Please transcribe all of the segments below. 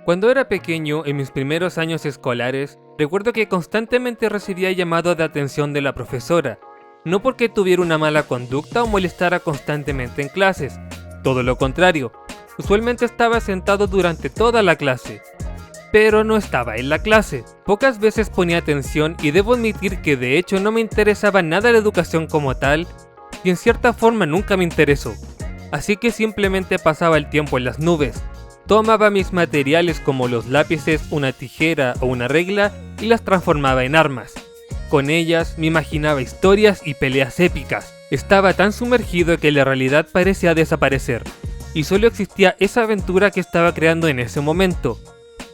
Cuando era pequeño, en mis primeros años escolares, recuerdo que constantemente recibía llamados de atención de la profesora, no porque tuviera una mala conducta o molestara constantemente en clases, todo lo contrario, usualmente estaba sentado durante toda la clase, pero no estaba en la clase. Pocas veces ponía atención y debo admitir que de hecho no me interesaba nada la educación como tal, y en cierta forma nunca me interesó, así que simplemente pasaba el tiempo en las nubes. Tomaba mis materiales como los lápices, una tijera o una regla y las transformaba en armas. Con ellas me imaginaba historias y peleas épicas. Estaba tan sumergido que la realidad parecía desaparecer, y solo existía esa aventura que estaba creando en ese momento.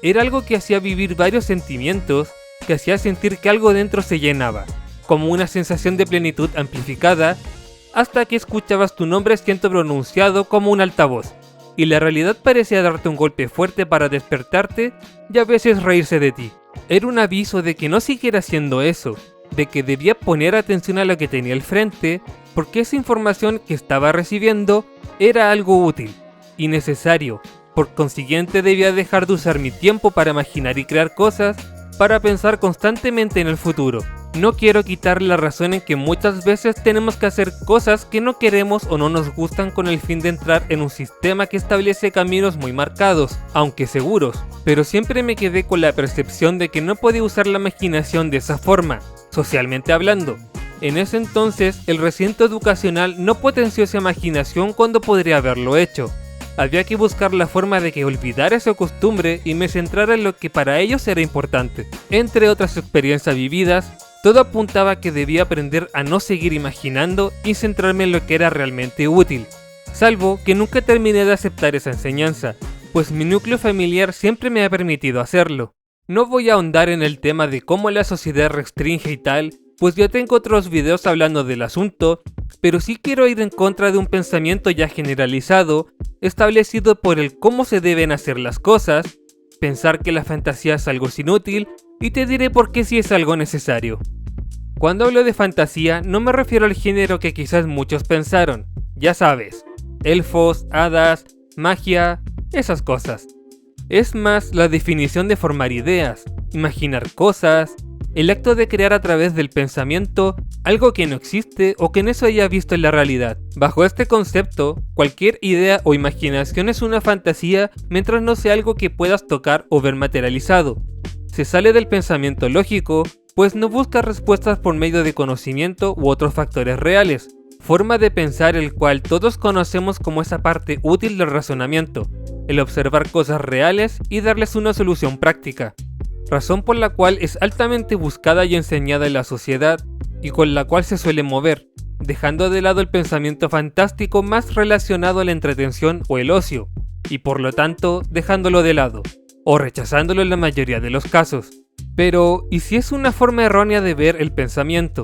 Era algo que hacía vivir varios sentimientos, que hacía sentir que algo dentro se llenaba, como una sensación de plenitud amplificada, hasta que escuchabas tu nombre siendo pronunciado como un altavoz, y la realidad parecía darte un golpe fuerte para despertarte y a veces reírse de ti. Era un aviso de que no siguiera haciendo eso, de que debía poner atención a lo que tenía al frente, porque esa información que estaba recibiendo era algo útil y necesario. Por consiguiente debía dejar de usar mi tiempo para imaginar y crear cosas, para pensar constantemente en el futuro. No quiero quitar la razón en que muchas veces tenemos que hacer cosas que no queremos o no nos gustan con el fin de entrar en un sistema que establece caminos muy marcados, aunque seguros, pero siempre me quedé con la percepción de que no podía usar la imaginación de esa forma, socialmente hablando. En ese entonces, el recinto educacional no potenció esa imaginación cuando podría haberlo hecho. Había que buscar la forma de que olvidara esa costumbre y me centrara en lo que para ellos era importante. Entre otras experiencias vividas, todo apuntaba a que debía aprender a no seguir imaginando y centrarme en lo que era realmente útil. Salvo que nunca terminé de aceptar esa enseñanza, pues mi núcleo familiar siempre me ha permitido hacerlo. No voy a ahondar en el tema de cómo la sociedad restringe y tal, pues ya tengo otros videos hablando del asunto, pero sí quiero ir en contra de un pensamiento ya generalizado, establecido por el cómo se deben hacer las cosas, pensar que la fantasía es algo inútil, y te diré por qué sí es algo necesario. Cuando hablo de fantasía, no me refiero al género que quizás muchos pensaron, ya sabes, elfos, hadas, magia, esas cosas. Es más la definición de formar ideas, imaginar cosas, el acto de crear a través del pensamiento algo que no existe o que no se haya visto en la realidad. Bajo este concepto, cualquier idea o imaginación es una fantasía mientras no sea algo que puedas tocar o ver materializado. Se sale del pensamiento lógico, pues no busca respuestas por medio de conocimiento u otros factores reales, forma de pensar el cual todos conocemos como esa parte útil del razonamiento, el observar cosas reales y darles una solución práctica, razón por la cual es altamente buscada y enseñada en la sociedad y con la cual se suele mover, dejando de lado el pensamiento fantástico más relacionado a la entretención o el ocio, y por lo tanto dejándolo de lado, o rechazándolo en la mayoría de los casos. Pero, ¿y si es una forma errónea de ver el pensamiento?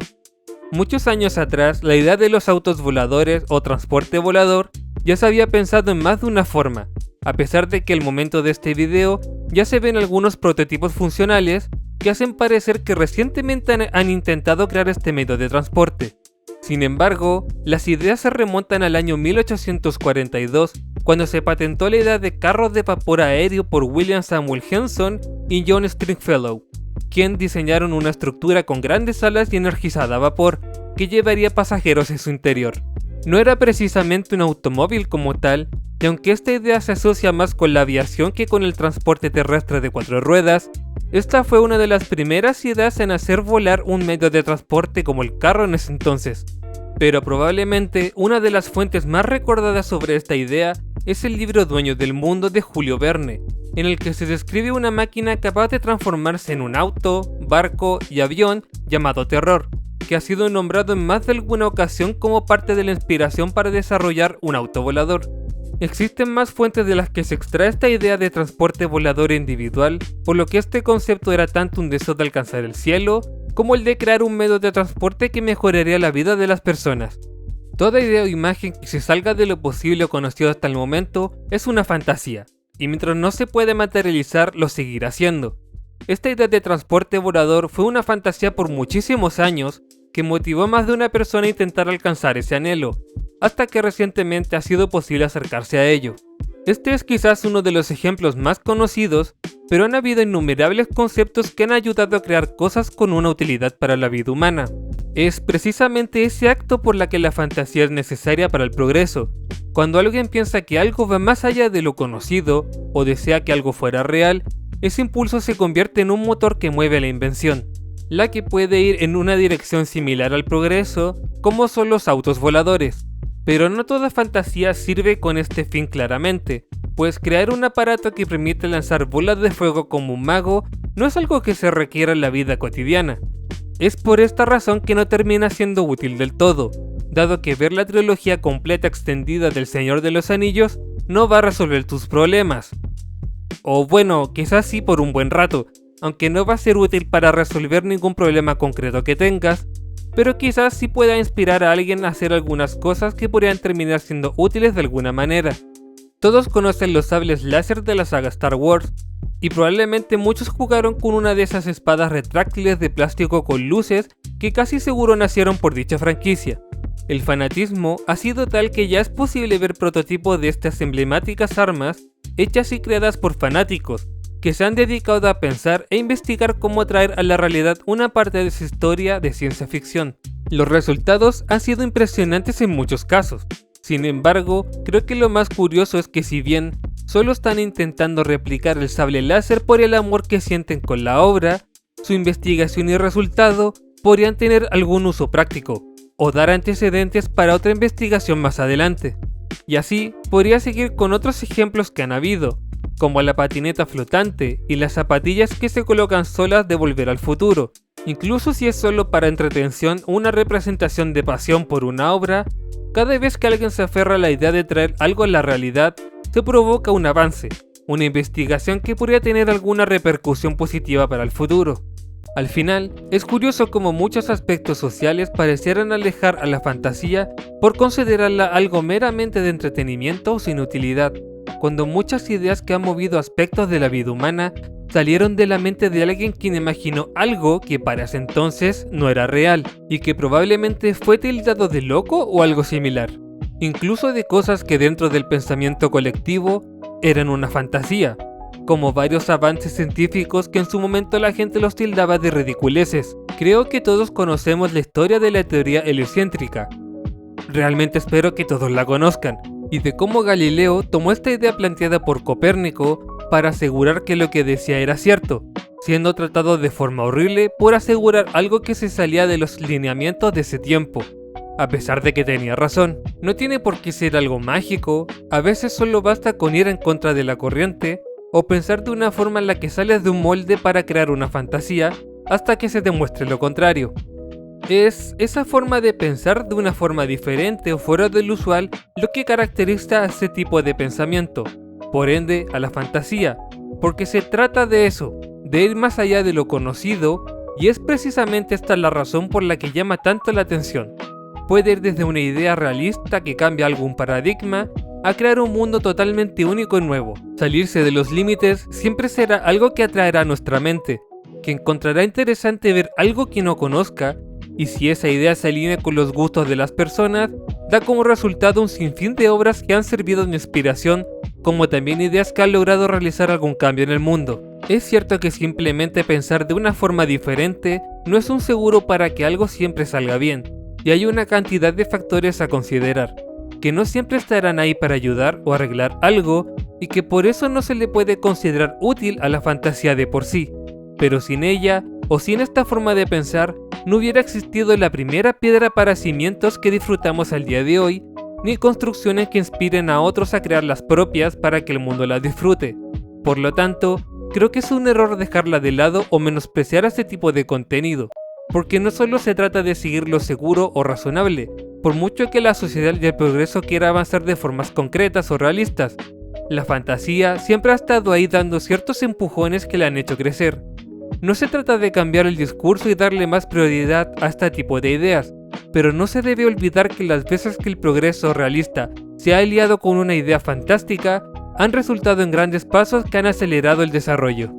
Muchos años atrás, la idea de los autos voladores o transporte volador ya se había pensado en más de una forma, a pesar de que al momento de este video ya se ven algunos prototipos funcionales que hacen parecer que recientemente han intentado crear este medio de transporte. Sin embargo, las ideas se remontan al año 1842, cuando se patentó la idea de carros de vapor aéreo por William Samuel Henson y John Stringfellow, quien diseñaron una estructura con grandes alas y energizada a vapor, que llevaría pasajeros en su interior. No era precisamente un automóvil como tal, y aunque esta idea se asocia más con la aviación que con el transporte terrestre de 4 ruedas, esta fue una de las primeras ideas en hacer volar un medio de transporte como el carro en ese entonces. Pero probablemente una de las fuentes más recordadas sobre esta idea es el libro Dueños del Mundo de Julio Verne, en el que se describe una máquina capaz de transformarse en un auto, barco y avión llamado Terror, que ha sido nombrado en más de alguna ocasión como parte de la inspiración para desarrollar un auto volador. Existen más fuentes de las que se extrae esta idea de transporte volador individual, por lo que este concepto era tanto un deseo de alcanzar el cielo, como el de crear un medio de transporte que mejoraría la vida de las personas. Toda idea o imagen que se salga de lo posible o conocido hasta el momento es una fantasía, y mientras no se puede materializar, lo seguirá siendo. Esta idea de transporte volador fue una fantasía por muchísimos años, que motivó a más de una persona a intentar alcanzar ese anhelo, hasta que recientemente ha sido posible acercarse a ello. Este es quizás uno de los ejemplos más conocidos, pero han habido innumerables conceptos que han ayudado a crear cosas con una utilidad para la vida humana. Es precisamente ese acto por la que la fantasía es necesaria para el progreso. Cuando alguien piensa que algo va más allá de lo conocido o desea que algo fuera real, ese impulso se convierte en un motor que mueve la invención, la que puede ir en una dirección similar al progreso, como son los autos voladores. Pero no toda fantasía sirve con este fin claramente, pues crear un aparato que permite lanzar bolas de fuego como un mago no es algo que se requiera en la vida cotidiana. Es por esta razón que no termina siendo útil del todo, dado que ver la trilogía completa extendida del Señor de los Anillos no va a resolver tus problemas. O bueno, quizás sí por un buen rato, aunque no va a ser útil para resolver ningún problema concreto que tengas, pero quizás sí pueda inspirar a alguien a hacer algunas cosas que podrían terminar siendo útiles de alguna manera. Todos conocen los sables láser de la saga Star Wars, y probablemente muchos jugaron con una de esas espadas retráctiles de plástico con luces que casi seguro nacieron por dicha franquicia. El fanatismo ha sido tal que ya es posible ver prototipos de estas emblemáticas armas hechas y creadas por fanáticos, que se han dedicado a pensar e investigar cómo traer a la realidad una parte de esa historia de ciencia ficción. Los resultados han sido impresionantes en muchos casos. Sin embargo, creo que lo más curioso es que si bien solo están intentando replicar el sable láser por el amor que sienten con la obra, su investigación y resultado podrían tener algún uso práctico, o dar antecedentes para otra investigación más adelante. Y así podría seguir con otros ejemplos que han habido, como la patineta flotante y las zapatillas que se colocan solas de Volver al Futuro. Incluso si es solo para entretención o una representación de pasión por una obra, cada vez que alguien se aferra a la idea de traer algo a la realidad, se provoca un avance, una investigación que podría tener alguna repercusión positiva para el futuro. Al final, es curioso cómo muchos aspectos sociales parecieran alejar a la fantasía por considerarla algo meramente de entretenimiento o sin utilidad, cuando muchas ideas que han movido aspectos de la vida humana salieron de la mente de alguien quien imaginó algo que para ese entonces no era real, y que probablemente fue tildado de loco o algo similar, incluso de cosas que dentro del pensamiento colectivo eran una fantasía, como varios avances científicos que en su momento la gente los tildaba de ridiculeces. Creo que todos conocemos la historia de la teoría heliocéntrica. Realmente espero que todos la conozcan, y de cómo Galileo tomó esta idea planteada por Copérnico para asegurar que lo que decía era cierto, siendo tratado de forma horrible por asegurar algo que se salía de los lineamientos de ese tiempo. A pesar de que tenía razón, no tiene por qué ser algo mágico, a veces solo basta con ir en contra de la corriente o pensar de una forma en la que sales de un molde para crear una fantasía hasta que se demuestre lo contrario. Es esa forma de pensar de una forma diferente o fuera del usual lo que caracteriza a ese tipo de pensamiento, por ende a la fantasía, porque se trata de eso, de ir más allá de lo conocido, y es precisamente esta la razón por la que llama tanto la atención. Puede ir desde una idea realista que cambia algún paradigma, a crear un mundo totalmente único y nuevo. Salirse de los límites siempre será algo que atraerá a nuestra mente, que encontrará interesante ver algo que no conozca, y si esa idea se alinea con los gustos de las personas, da como resultado un sinfín de obras que han servido de inspiración, como también ideas que han logrado realizar algún cambio en el mundo. Es cierto que simplemente pensar de una forma diferente no es un seguro para que algo siempre salga bien, y hay una cantidad de factores a considerar, que no siempre estarán ahí para ayudar o arreglar algo, y que por eso no se le puede considerar útil a la fantasía de por sí. Pero sin ella, o sin esta forma de pensar, no hubiera existido la primera piedra para cimientos que disfrutamos al día de hoy, ni construcciones que inspiren a otros a crear las propias para que el mundo las disfrute. Por lo tanto, creo que es un error dejarla de lado o menospreciar a este tipo de contenido, porque no solo se trata de seguir lo seguro o razonable, por mucho que la sociedad y el progreso quiera avanzar de formas concretas o realistas. La fantasía siempre ha estado ahí dando ciertos empujones que la han hecho crecer. No se trata de cambiar el discurso y darle más prioridad a este tipo de ideas, pero no se debe olvidar que las veces que el progreso realista se ha aliado con una idea fantástica, han resultado en grandes pasos que han acelerado el desarrollo.